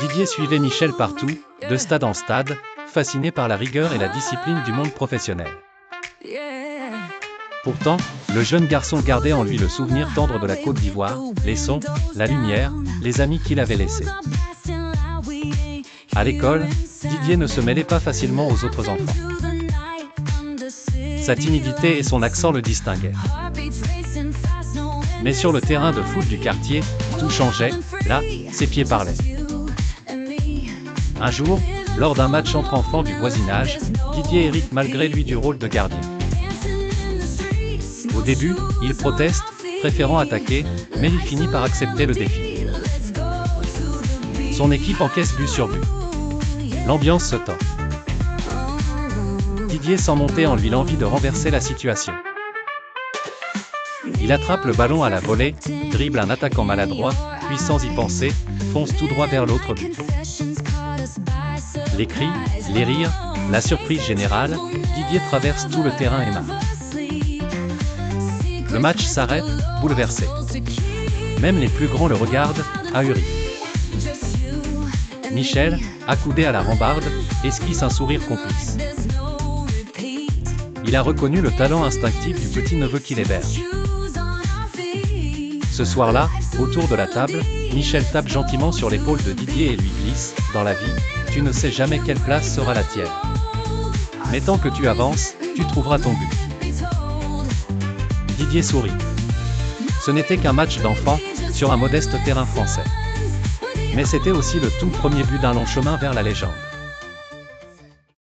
Didier suivait Michel partout, de stade en stade, fasciné par la rigueur et la discipline du monde professionnel. Pourtant, le jeune garçon gardait en lui le souvenir tendre de la Côte d'Ivoire, les sons, la lumière, les amis qu'il avait laissés. À l'école, Didier ne se mêlait pas facilement aux autres enfants. Sa timidité et son accent le distinguaient. Mais sur le terrain de foot du quartier, tout changeait, là, ses pieds parlaient. Un jour, lors d'un match entre enfants du voisinage, Didier hérite malgré lui du rôle de gardien. Au début, il proteste, préférant attaquer, mais il finit par accepter le défi. Son équipe encaisse but sur but. L'ambiance se tend. Didier sent monter en lui l'envie de renverser la situation. Il attrape le ballon à la volée, dribble un attaquant maladroit, puis sans y penser, fonce tout droit vers l'autre but. Les cris, les rires, la surprise générale, Didier traverse tout le terrain et marque. Le match s'arrête, bouleversé. Même les plus grands le regardent, ahuris. Michel, accoudé à la rambarde, esquisse un sourire complice. Il a reconnu le talent instinctif du petit-neveu qu'il héberge. Ce soir-là, autour de la table, Michel tape gentiment sur l'épaule de Didier et lui glisse « Dans la vie, tu ne sais jamais quelle place sera la tienne. Mais tant que tu avances, tu trouveras ton but. » Didier sourit. Ce n'était qu'un match d'enfants, sur un modeste terrain français. Mais c'était aussi le tout premier but d'un long chemin vers la légende.